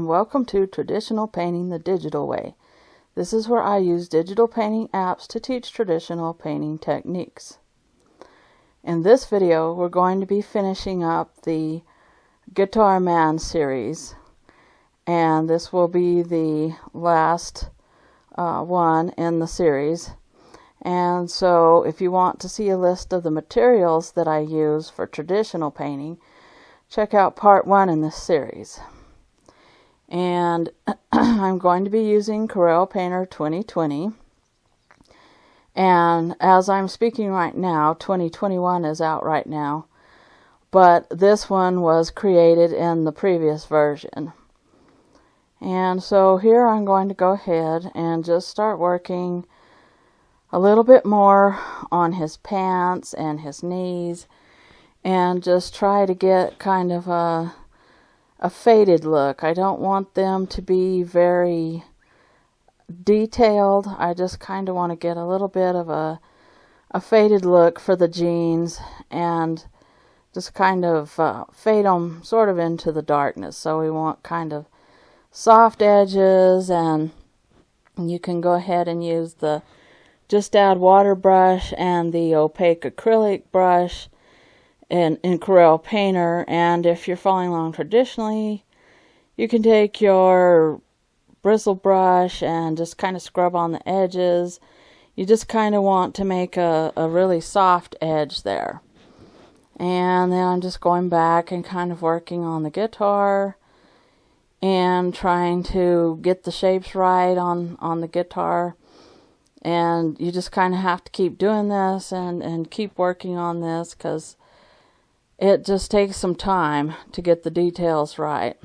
and welcome to Traditional Painting the Digital Way. This is where I use digital painting apps to teach traditional painting techniques. In this video, we're going to be finishing up the Guitar Man series, and this will be the last one in the series. And so if you want to see a list of the materials that I use for traditional painting, check out part 1 in this series. And I'm going to be using Corel Painter 2020. And as I'm speaking right now, 2021 is out right now. But this one was created in the previous version. And so here I'm going to go ahead and just start working a little bit more on his pants and his knees, and just try to get kind of a faded look. I don't want them to be very detailed. I just kind of want to get a little bit of a faded look for the jeans, and just kind of fade them sort of into the darkness. So we want kind of soft edges, and you can go ahead and use the Just Add Water brush and the opaque acrylic brush in Corel Painter. And if you're following along traditionally, you can take your bristle brush and just kind of scrub on the edges. You just kind of want to make a really soft edge there. And then I'm just going back and kind of working on the guitar and trying to get the shapes right on the guitar. And you just kind of have to keep doing this and keep working on this, because it just takes some time to get the details right.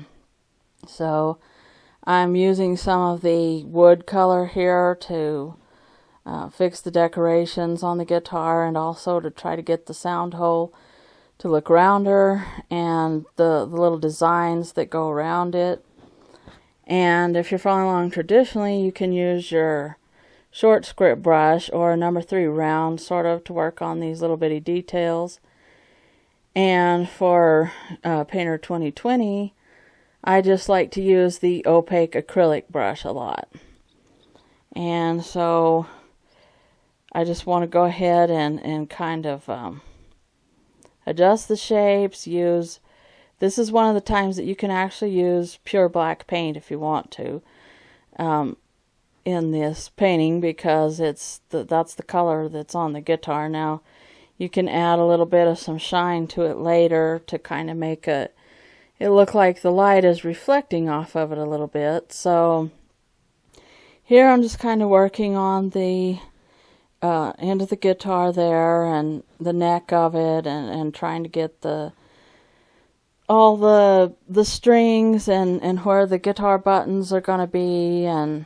So I'm using some of the wood color here to fix the decorations on the guitar, and also to try to get the sound hole to look rounder, and the little designs that go around it. And if you're following along traditionally, you can use your short script brush or a number 3 round sort of to work on these little bitty details. And for Painter 2020, I just like to use the opaque acrylic brush a lot. And so I just want to go ahead and kind of adjust the shapes. This is one of the times that you can actually use pure black paint if you want to. In this painting, because that's the color that's on the guitar. Now you can add a little bit of some shine to it later to kind of make it look like the light is reflecting off of it a little bit. So here I'm just kind of working on the end of the guitar there, and the neck of it, and trying to get all the strings and where the guitar buttons are going to be, and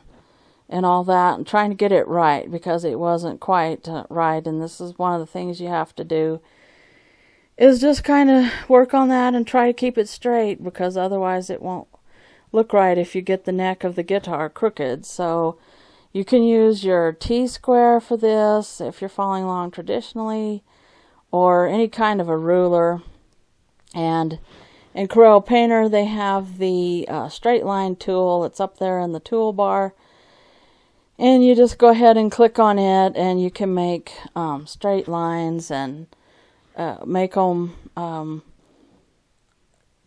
all that, and trying to get it right, because it wasn't quite right. And this is one of the things you have to do, is just kind of work on that and try to keep it straight, because otherwise it won't look right if you get the neck of the guitar crooked. So you can use your T-square for this if you're following along traditionally, or any kind of a ruler. And in Corel Painter they have the straight line tool. It's up there in the toolbar. And you just go ahead and click on it, and you can make straight lines, and make them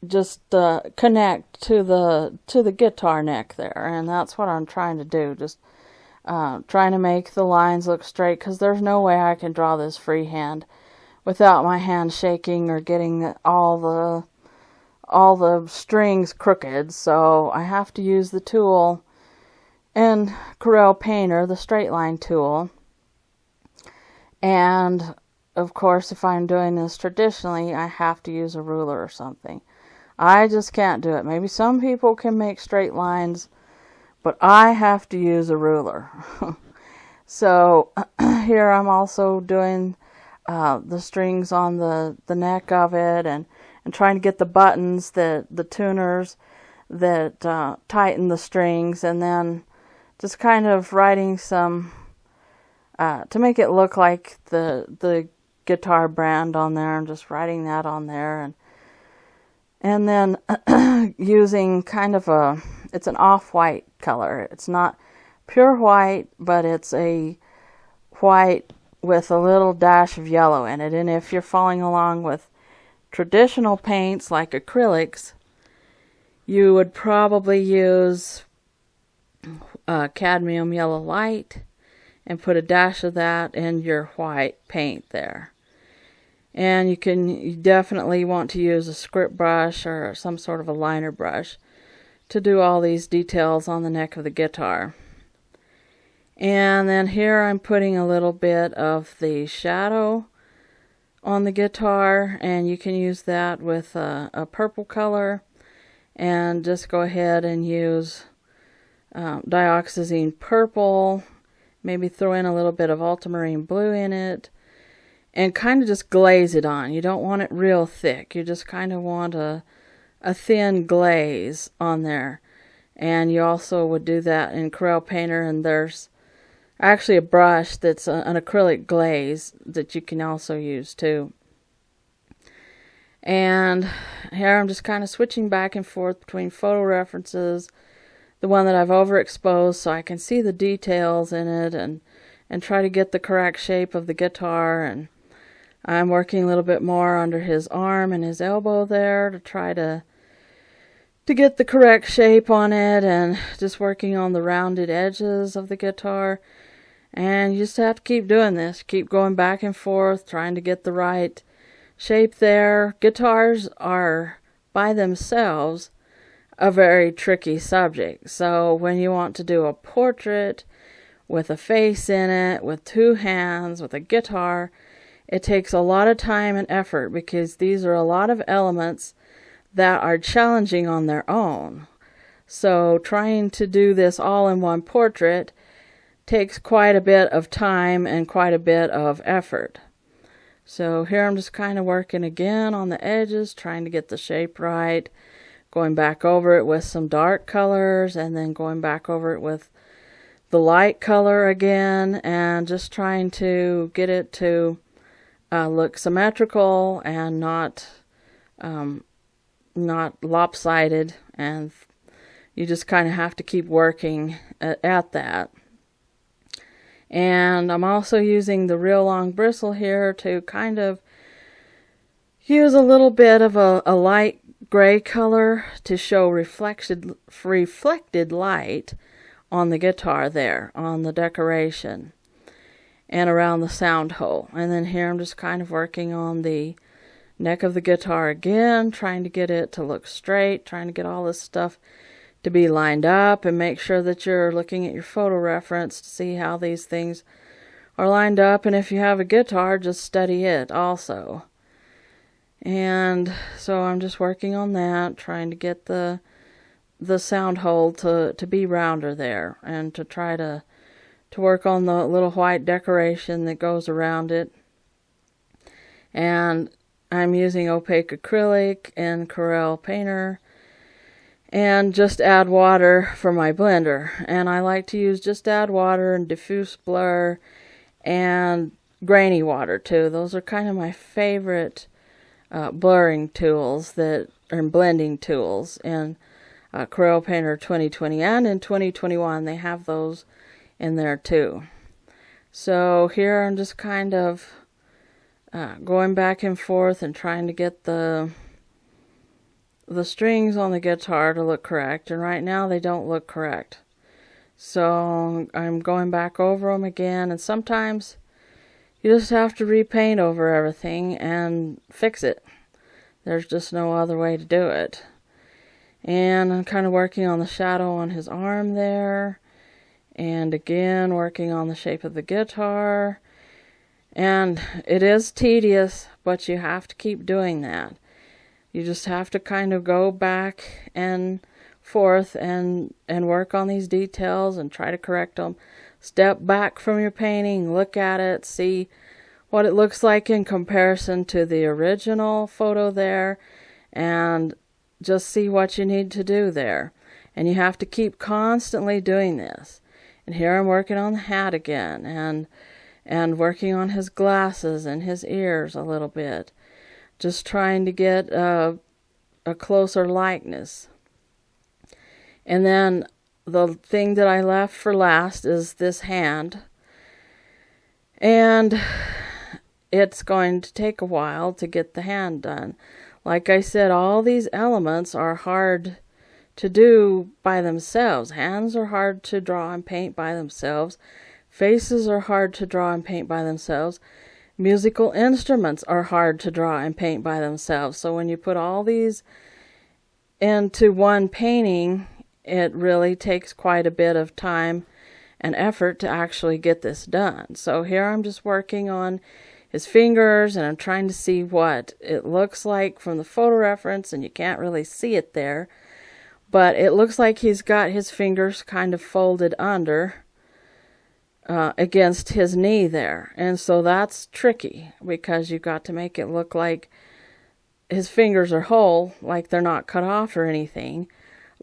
just connect to the guitar neck there. And that's what I'm trying to do, just trying to make the lines look straight, because there's no way I can draw this freehand without my hand shaking or getting all the strings crooked. So I have to use the tool in Corel Painter, the straight line tool. And of course, if I'm doing this traditionally, I have to use a ruler or something. I just can't do it. Maybe some people can make straight lines, but I have to use a ruler. So here I'm also doing the strings on the neck of it, and trying to get the buttons, the tuners that tighten the strings, and then just kind of writing some to make it look like the guitar brand on there. I'm just writing that on there, and then using kind of it's an off-white color. It's not pure white, but it's a white with a little dash of yellow in it. And if you're following along with traditional paints like acrylics, you would probably use cadmium yellow light and put a dash of that in your white paint there. And you definitely want to use a script brush or some sort of a liner brush to do all these details on the neck of the guitar. And then here I'm putting a little bit of the shadow on the guitar, and you can use that with a purple color, and just go ahead and use dioxazine purple, maybe throw in a little bit of ultramarine blue in it, and kind of just glaze it on. You don't want it real thick. You just kind of want a thin glaze on there. And you also would do that in Corel Painter, and there's actually a brush that's an acrylic glaze that you can also use too. And here I'm just kind of switching back and forth between photo references, the one that I've overexposed so I can see the details in it and try to get the correct shape of the guitar. And I'm working a little bit more under his arm and his elbow there to try to get the correct shape on it, and just working on the rounded edges of the guitar. And you just have to keep doing this, keep going back and forth, trying to get the right shape there. Guitars are, by themselves, a very tricky subject. So when you want to do a portrait with a face in it, with two hands, with a guitar, it takes a lot of time and effort, because these are a lot of elements that are challenging on their own. So trying to do this all in one portrait takes quite a bit of time and quite a bit of effort. So here I'm just kind of working again on the edges, trying to get the shape right, going back over it with some dark colors, and then going back over it with the light color again, and just trying to get it to look symmetrical and not lopsided. And you just kind of have to keep working at that. And I'm also using the real long bristle here to kind of use a little bit of a light gray color to show reflected light on the guitar there, on the decoration and around the sound hole. And then here I'm just kind of working on the neck of the guitar again, trying to get it to look straight, trying to get all this stuff to be lined up, and make sure that you're looking at your photo reference to see how these things are lined up. And if you have a guitar, just study it also. And so I'm just working on that, trying to get the sound hole to be rounder there, and to try to work on the little white decoration that goes around it. And I'm using opaque acrylic and Corel Painter, and just add water for my blender. And I like to use just add water and diffuse blur and grainy water too. Those are kind of my favorite blurring tools and blending tools in Corel Painter 2020, and in 2021 they have those in there too. So here I'm just kind of going back and forth and trying to get the strings on the guitar to look correct, and right now they don't look correct. So I'm going back over them again, and sometimes you just have to repaint over everything and fix it. There's just no other way to do it. And I'm kind of working on the shadow on his arm there, and again working on the shape of the guitar. And it is tedious, but you have to keep doing that. You just have to kind of go back and forth and work on these details and try to correct them. Step back from your painting, look at it, see what it looks like in comparison to the original photo there, and just see what you need to do there. And you have to keep constantly doing this. And here I'm working on the hat again, and working on his glasses and his ears a little bit. Just trying to get a closer likeness. And then the thing that I left for last is this hand. And it's going to take a while to get the hand done. Like I said, all these elements are hard to do by themselves. Hands are hard to draw and paint by themselves. Faces are hard to draw and paint by themselves. Musical instruments are hard to draw and paint by themselves. So when you put all these into one painting, it really takes quite a bit of time and effort to actually get this done. So here I'm just working on his fingers, and I'm trying to see what it looks like from the photo reference, and you can't really see it there, but it looks like he's got his fingers kind of folded under against his knee there. And so that's tricky, because you've got to make it look like his fingers are whole, like they're not cut off or anything,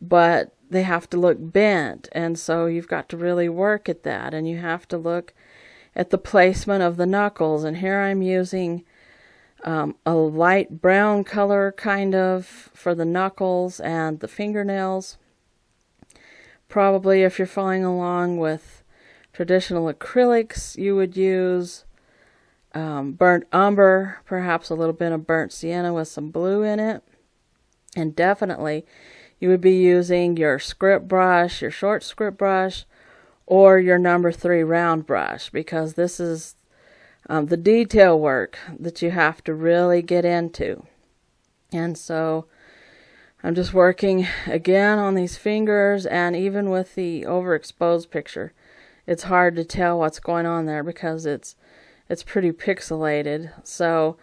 but they have to look bent. And so you've got to really work at that, and you have to look at the placement of the knuckles. And here I'm using a light brown color kind of for the knuckles and the fingernails. Probably if you're following along with traditional acrylics, you would use burnt umber, perhaps a little bit of burnt sienna with some blue in it. And definitely you would be using your script brush, your short script brush, or your number 3 round brush, because this is the detail work that you have to really get into. And so I'm just working again on these fingers, and even with the overexposed picture, it's hard to tell what's going on there because it's pretty pixelated. So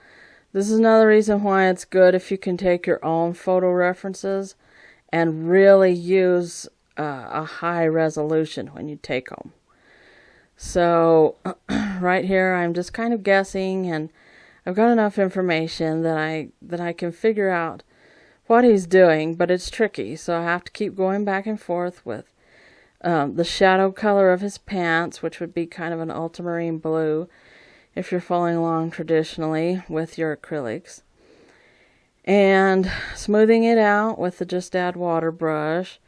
this is another reason why it's good if you can take your own photo references and really use a high resolution when you take them. So right here I'm just kind of guessing, and I've got enough information that I can figure out what he's doing, but it's tricky, so I have to keep going back and forth with the shadow color of his pants, which would be kind of an ultramarine blue if you're following along traditionally with your acrylics, and smoothing it out with the Just Add Water brush,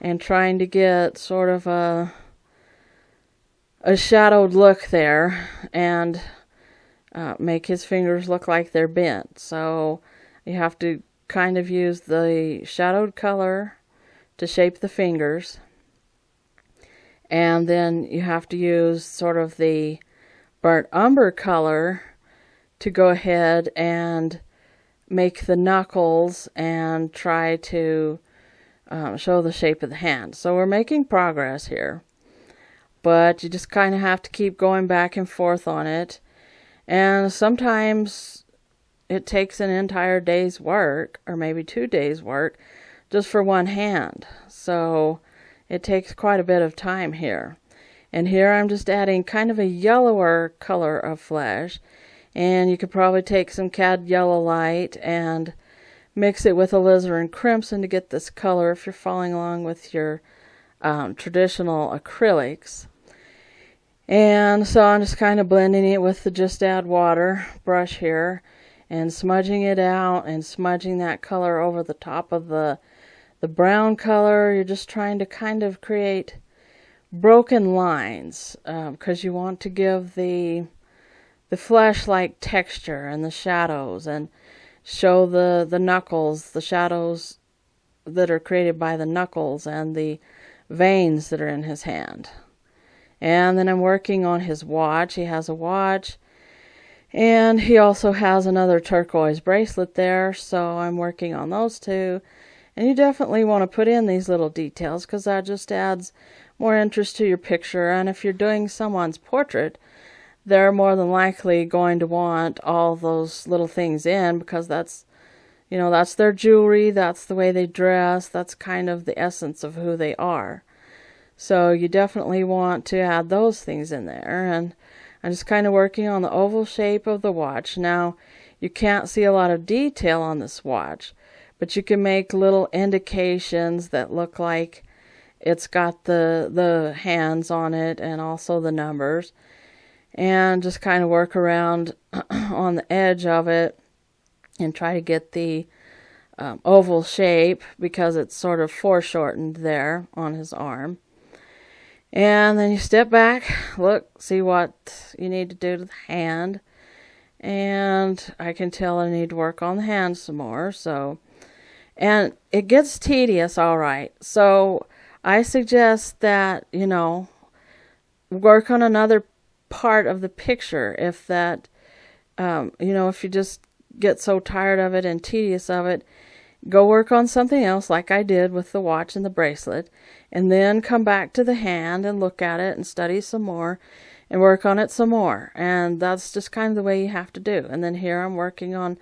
and trying to get sort of a shadowed look there, and make his fingers look like they're bent. So you have to kind of use the shadowed color to shape the fingers, and then you have to use sort of the burnt umber color to go ahead and make the knuckles and try to show the shape of the hand. So we're making progress here, but you just kind of have to keep going back and forth on it, and sometimes it takes an entire day's work, or maybe 2 days work, just for one hand. So it takes quite a bit of time here. And here I'm just adding kind of a yellower color of flesh, and you could probably take some cad yellow light and mix it with alizarin crimson to get this color if you're following along with your traditional acrylics. And so I'm just kind of blending it with the Just Add Water brush here, and smudging it out and smudging that color over the top of the brown color. You're just trying to kind of create broken lines, because you want to give the flesh-like texture and the shadows, and show the knuckles, the shadows that are created by the knuckles and the veins that are in his hand. And then I'm working on his watch. He has a watch, and he also has another turquoise bracelet there, so I'm working on those two. And you definitely want to put in these little details, because that just adds more interest to your picture. And if you're doing someone's portrait, they're more than likely going to want all those little things in, because that's their jewelry, that's the way they dress, that's kind of the essence of who they are. So you definitely want to add those things in there. And I'm just kind of working on the oval shape of the watch. Now, you can't see a lot of detail on this watch, but you can make little indications that look like it's got the hands on it and also the numbers, and just kind of work around on the edge of it and try to get the oval shape because it's sort of foreshortened there on his arm. And then you step back, look, see what you need to do to the hand. And I can tell I need to work on the hand some more. And it gets tedious, all right. So I suggest that, work on another part of the picture if that, if you just get so tired of it and tedious of it, go work on something else like I did with the watch and the bracelet, and then come back to the hand and look at it and study some more and work on it some more. And that's just kind of the way you have to do. And then here I'm working on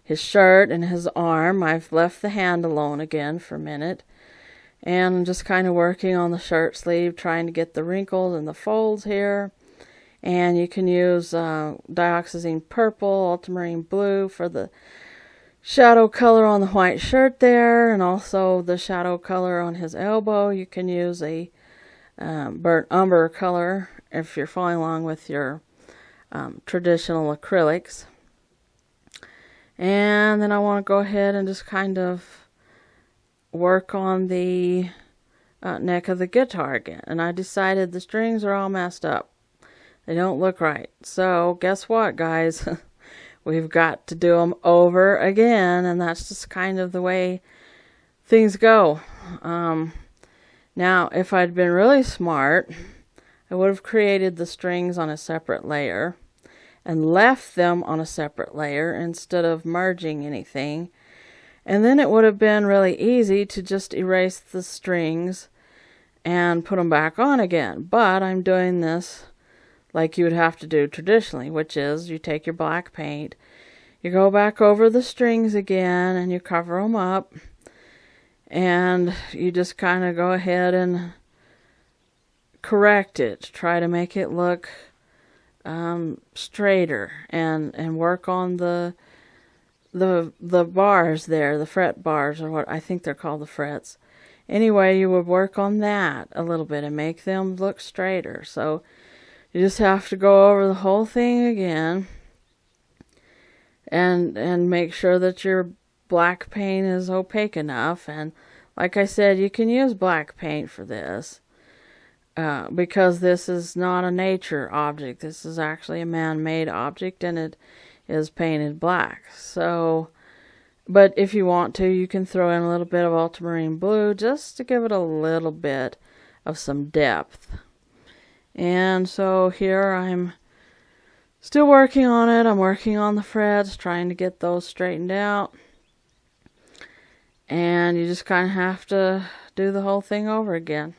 his shirt and his arm. I've left the hand alone again for a minute. And I'm just kind of working on the shirt sleeve, trying to get the wrinkles and the folds here. And you can use dioxazine purple, ultramarine blue for the shadow color on the white shirt there, and also the shadow color on his elbow. You can use a burnt umber color if you're following along with your traditional acrylics. And then I want to go ahead and just kind of work on the neck of the guitar again. And I decided the strings are all messed up. They don't look right. So guess what, guys? We've got to do them over again, and that's just kind of the way things go. Now, if I'd been really smart, I would have created the strings on a separate layer and left them on a separate layer instead of merging anything. And then it would have been really easy to just erase the strings and put them back on again. But I'm doing this like you would have to do traditionally, which is you take your black paint, you go back over the strings again, and you cover them up, and you just kind of go ahead and correct it, try to make it look straighter, and work on the bars there, the fret bars, or what I think they're called, the frets. Anyway, you would work on that a little bit and make them look straighter. So you just have to go over the whole thing again and make sure that your black paint is opaque enough. And like I said, you can use black paint for this because this is not a nature object. This is actually a man-made object, and it is painted black. So, but if you want to, you can throw in a little bit of ultramarine blue just to give it a little bit of some depth. And so here I'm still working on it. I'm working on the frets, trying to get those straightened out. And you just kind of have to do the whole thing over again.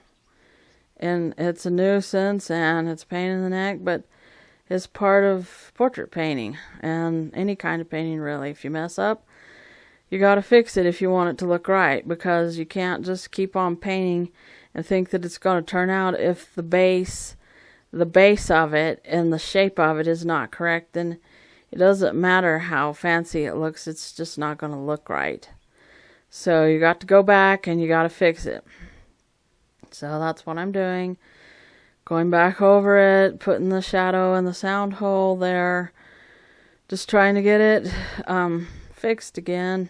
And it's a nuisance and it's a pain in the neck, but it's part of portrait painting and any kind of painting really. If you mess up, you got to fix it if you want it to look right, because you can't just keep on painting and think that it's going to turn out if the base of it and the shape of it is not correct. Then it doesn't matter how fancy it looks, it's just not going to look right. So you got to go back and you got to fix it. So that's what I'm doing. Going back over it, putting the shadow in the sound hole there, just trying to get it fixed again.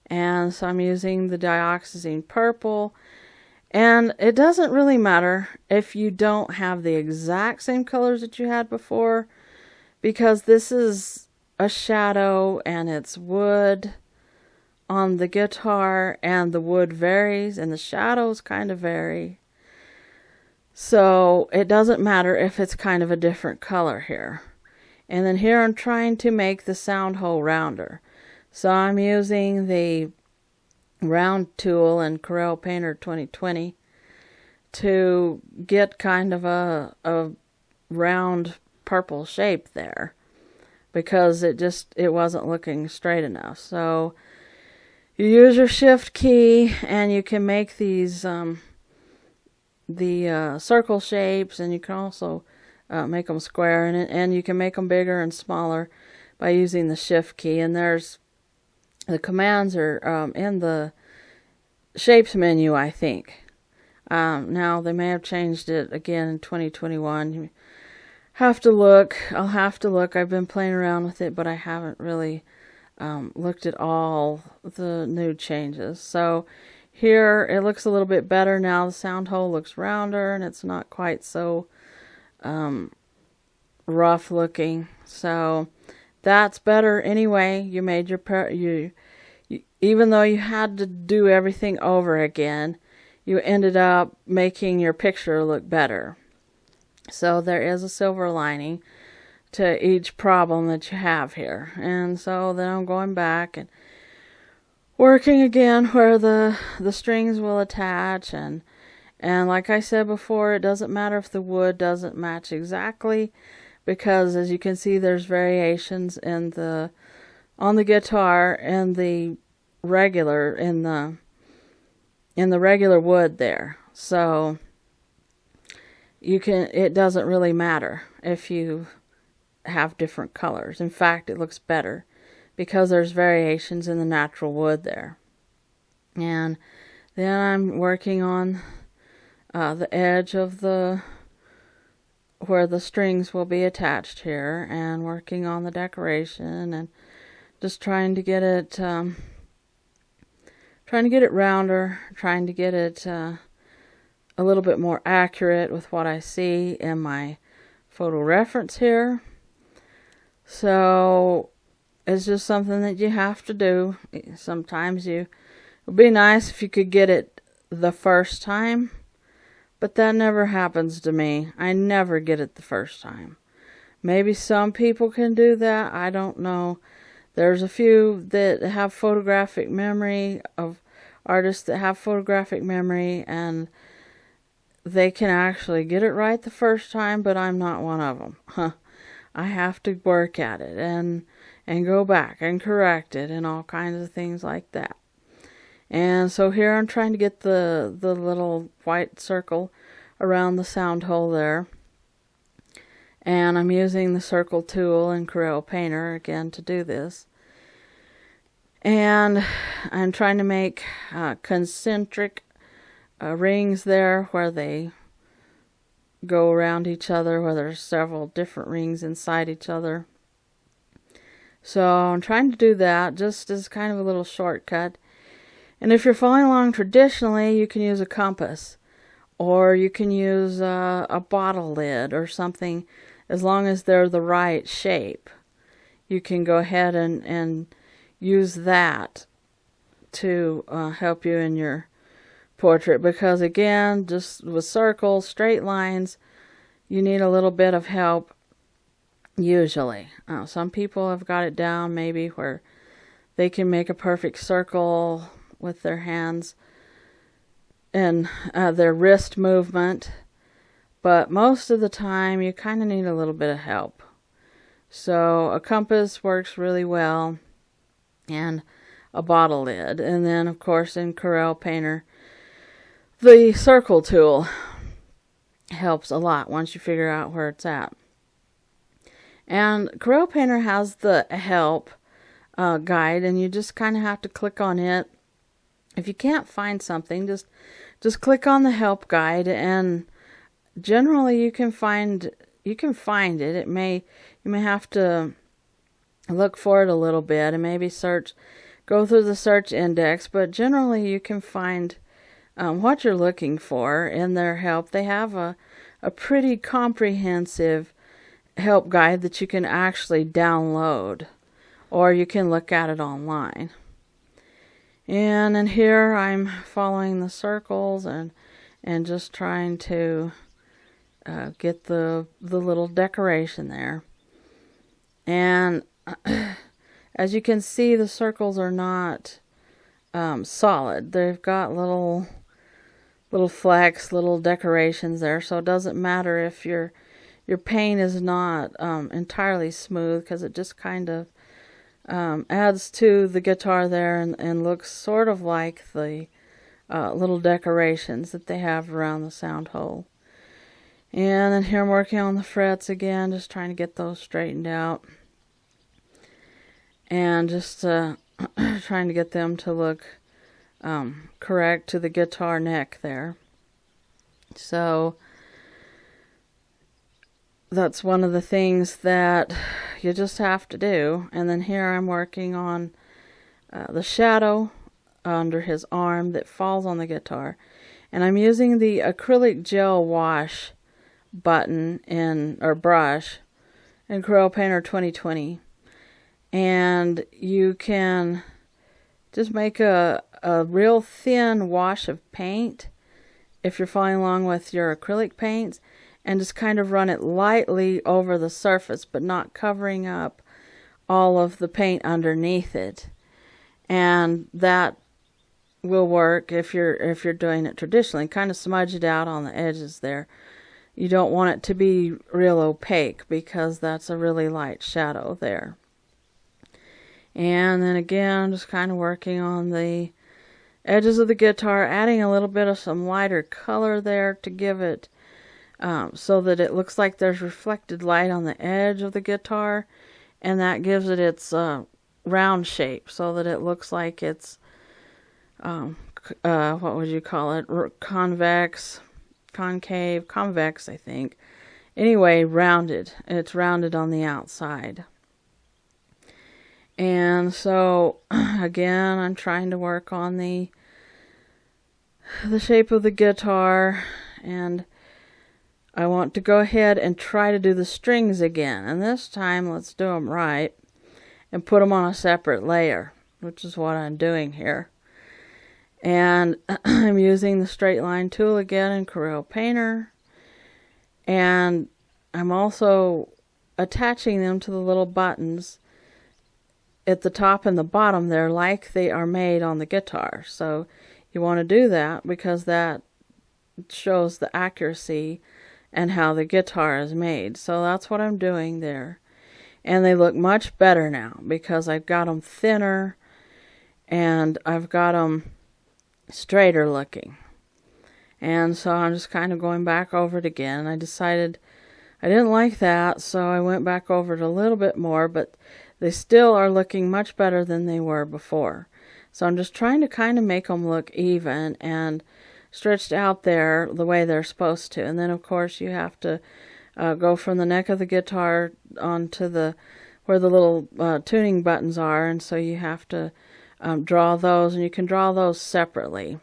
And so I'm using the dioxazine purple. And it doesn't really matter if you don't have the exact same colors that you had before, because this is a shadow and it's wood on the guitar, and the wood varies and the shadows kind of vary. So it doesn't matter if it's kind of a different color here. And then here I'm trying to make the sound hole rounder. So I'm using the round tool in Corel Painter 2020 to get kind of a round purple shape there, because it wasn't looking straight enough. So you use your shift key and you can make these the circle shapes, and you can also make them square, and you can make them bigger and smaller by using the shift key. And there's the commands are in the shapes menu, I think. Now they may have changed it again in 2021. You have to look. I'll have to look. I've been playing around with it, but I haven't really looked at all the new changes. So here it looks a little bit better now. The sound hole looks rounder and it's not quite so rough looking. So that's better anyway. You made your even though you had to do everything over again, you ended up making your picture look better. So there is a silver lining to each problem that you have here. And so then I'm going back and working again where the strings will attach, and like I said before, it doesn't matter if the wood doesn't match exactly, because as you can see there's variations in on the guitar and the regular in the regular wood there. So it doesn't really matter if you have different colors. In fact, it looks better because there's variations in the natural wood there. And then I'm working on the edge of where the strings will be attached here, and working on the decoration, and just trying to get it rounder, trying to get it a little bit more accurate with what I see in my photo reference here. So it's just something that you have to do. Sometimes it would be nice if you could get it the first time, but that never happens to me. I never get it the first time. Maybe some people can do that. I don't know. There's a few that have photographic memory, of artists that have photographic memory, and they can actually get it right the first time, but I'm not one of them. I have to work at it and go back and correct it and all kinds of things like that. And so here I'm trying to get the little white circle around the sound hole there. And I'm using the circle tool in Corel Painter again to do this. And I'm trying to make concentric rings there where they go around each other, where there's several different rings inside each other. So I'm trying to do that just as kind of a little shortcut. And if you're following along traditionally, you can use a compass, or you can use a bottle lid or something. As long as they're the right shape, you can go ahead and use that to help you in your portrait, because again, just with circles, straight lines, you need a little bit of help usually. Some people have got it down maybe where they can make a perfect circle with their hands and their wrist movement, but most of the time you kind of need a little bit of help. So a compass works really well, and a bottle lid, and then of course in Corel Painter the circle tool helps a lot once you figure out where it's at. And Corel Painter has the help guide, and you just kind of have to click on it. If you can't find something, just click on the help guide, and generally you can find it. You may have to look for it a little bit and maybe go through the search index, but generally you can find what you're looking for in their help. They have a pretty comprehensive help guide that you can actually download, or you can look at it online. And in here I'm following the circles and just trying to get the little decoration there. And as you can see, the circles are not solid. They've got little flecks, little decorations there, so it doesn't matter if your paint is not entirely smooth, because it just kind of adds to the guitar there and looks sort of like the little decorations that they have around the sound hole. And then here I'm working on the frets again, just trying to get those straightened out, and just trying to get them to look correct to the guitar neck there. So that's one of the things that you just have to do. And then here I'm working on the shadow under his arm that falls on the guitar. And I'm using the acrylic gel wash button or brush in Corel Painter 2020. And you can just make a real thin wash of paint if you're following along with your acrylic paints, and just kind of run it lightly over the surface, but not covering up all of the paint underneath it. And that will work if you're doing it traditionally. Kind of smudge it out on the edges there. You don't want it to be real opaque because that's a really light shadow there. And then again, just kind of working on the edges of the guitar, adding a little bit of some lighter color there to give it so that it looks like there's reflected light on the edge of the guitar, and that gives it its round shape so that it looks like it's what would you call it, convex, I think. Anyway, rounded. It's rounded on the outside. And so again, I'm trying to work on the shape of the guitar, and I want to go ahead and try to do the strings again. And this time, let's do them right and put them on a separate layer, which is what I'm doing here. And I'm using the straight line tool again in Corel Painter, and I'm also attaching them to the little buttons at the top and the bottom there, like they are made on the guitar. So you want to do that because that shows the accuracy and how the guitar is made. So that's what I'm doing there. And they look much better now because I've got them thinner and I've got them straighter looking. And so I'm just kind of going back over it again. I decided I didn't like that, so I went back over it a little bit more, but they still are looking much better than they were before. So I'm just trying to kind of make them look even and stretched out there the way they're supposed to. And then of course you have to go from the neck of the guitar onto where the little tuning buttons are, and so you have to draw those, and you can draw those separately.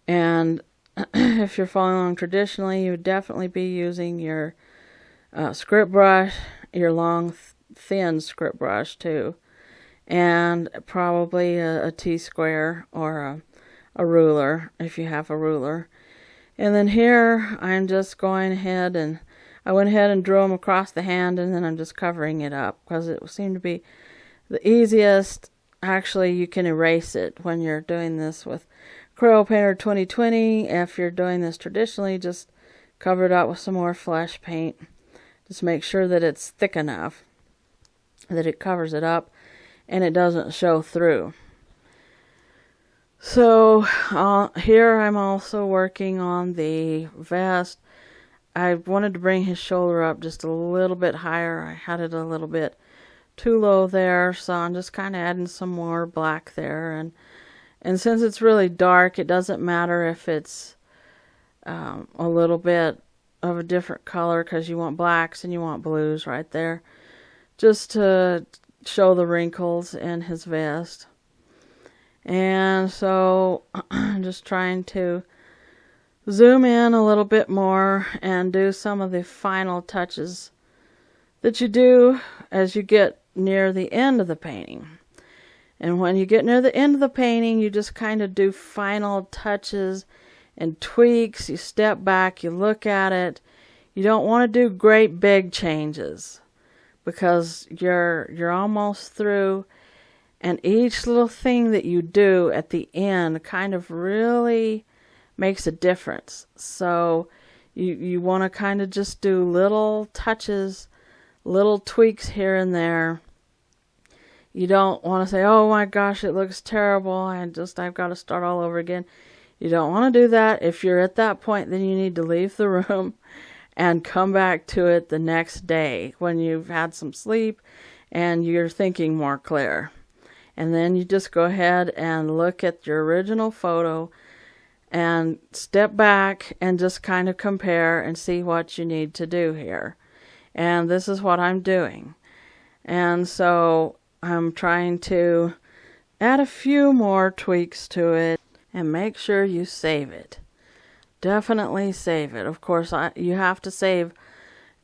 And if you're following along traditionally, you would definitely be using your script brush, your long thin script brush too, and probably a T-square or a ruler if you have a ruler. And then here I'm just going ahead and I went ahead and drew them across the hand, and then I'm just covering it up because it seemed to be the easiest. Actually, you can erase it when you're doing this with Corel Painter 2020. If you're doing this traditionally, just cover it up with some more flesh paint. Just make sure that it's thick enough that it covers it up and it doesn't show through. So here I'm also working on the vest. I wanted to bring his shoulder up just a little bit higher. I had it a little bit too low there, so I'm just kind of adding some more black there. And since it's really dark, it doesn't matter if it's a little bit of a different color, because you want blacks and you want blues right there, just to show the wrinkles in his vest. And so I'm just trying to zoom in a little bit more and do some of the final touches that you do as you get near the end of the painting. And when you get near the end of the painting, you just kind of do final touches and tweaks. You step back, you look at it. You don't want to do great big changes because you're almost through, and each little thing that you do at the end kind of really makes a difference. So you want to kind of just do little touches, little tweaks here and there. You don't want to say, oh my gosh, it looks terrible, I've got to start all over again. You don't want to do that. If you're at that point, then you need to leave the room and come back to it the next day when you've had some sleep and you're thinking more clear. And then you just go ahead and look at your original photo and step back and just kind of compare and see what you need to do here. And this is what I'm doing. And so I'm trying to add a few more tweaks to it, and make sure you save it. Definitely save it. Of course, you have to save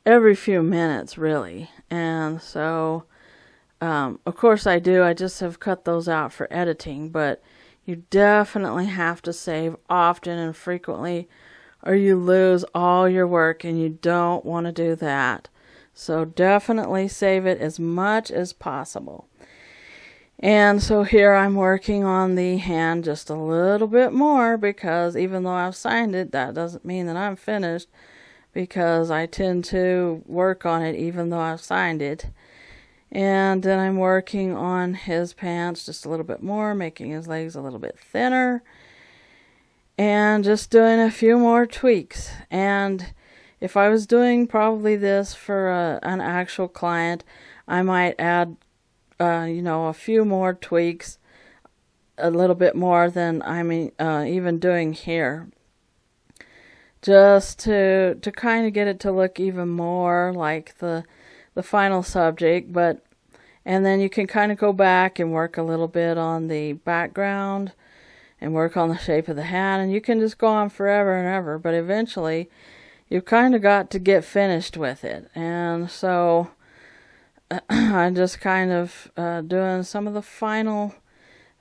every few minutes, really. And so, of course I do. I just have cut those out for editing, but you definitely have to save often and frequently, or you lose all your work, and you don't want to do that. So definitely save it as much as possible. And so here I'm working on the hand just a little bit more, because even though I've signed it, that doesn't mean that I'm finished, because I tend to work on it even though I've signed it. And then I'm working on his pants just a little bit more, making his legs a little bit thinner, and just doing a few more tweaks. And if I was doing probably this for an actual client, I might add a few more tweaks, a little bit more than I'm even doing here, just to kind of get it to look even more like the final subject. And then you can kind of go back and work a little bit on the background and work on the shape of the hat, and you can just go on forever and ever, but eventually you've kind of got to get finished with it. And so I'm just kind of doing some of the final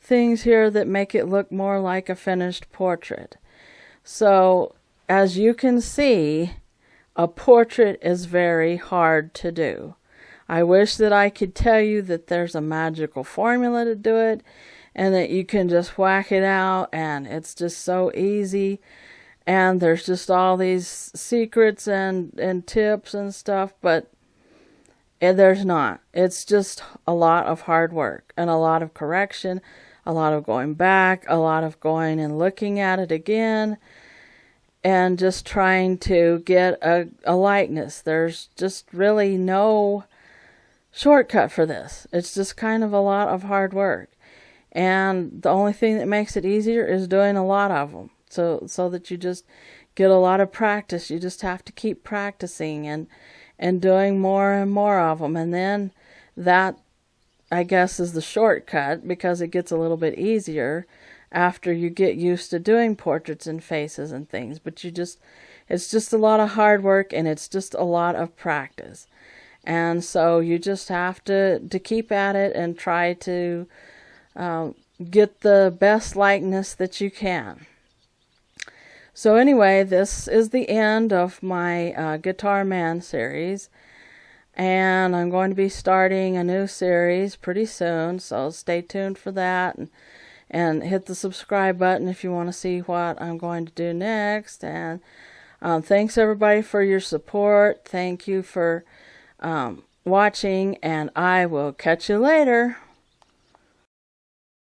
things here that make it look more like a finished portrait. So as you can see, a portrait is very hard to do. I wish that I could tell you that there's a magical formula to do it, and that you can just whack it out and it's just so easy, and there's just all these secrets and tips and stuff, but there's not. It's just a lot of hard work and a lot of correction, a lot of going back, a lot of going and looking at it again, and just trying to get a likeness. There's just really no shortcut for this. It's just kind of a lot of hard work. And the only thing that makes it easier is doing a lot of them. So that you just get a lot of practice. You just have to keep practicing and doing more and more of them. And then that, I guess, is the shortcut, because it gets a little bit easier after you get used to doing portraits and faces and things. But it's just a lot of hard work, and it's just a lot of practice. And so you just have to keep at it and try to get the best likeness that you can. So anyway, this is the end of my Guitar Man series, and I'm going to be starting a new series pretty soon, so stay tuned for that, and hit the subscribe button if you want to see what I'm going to do next. And thanks everybody for your support. Thank you for watching, and I will catch you later.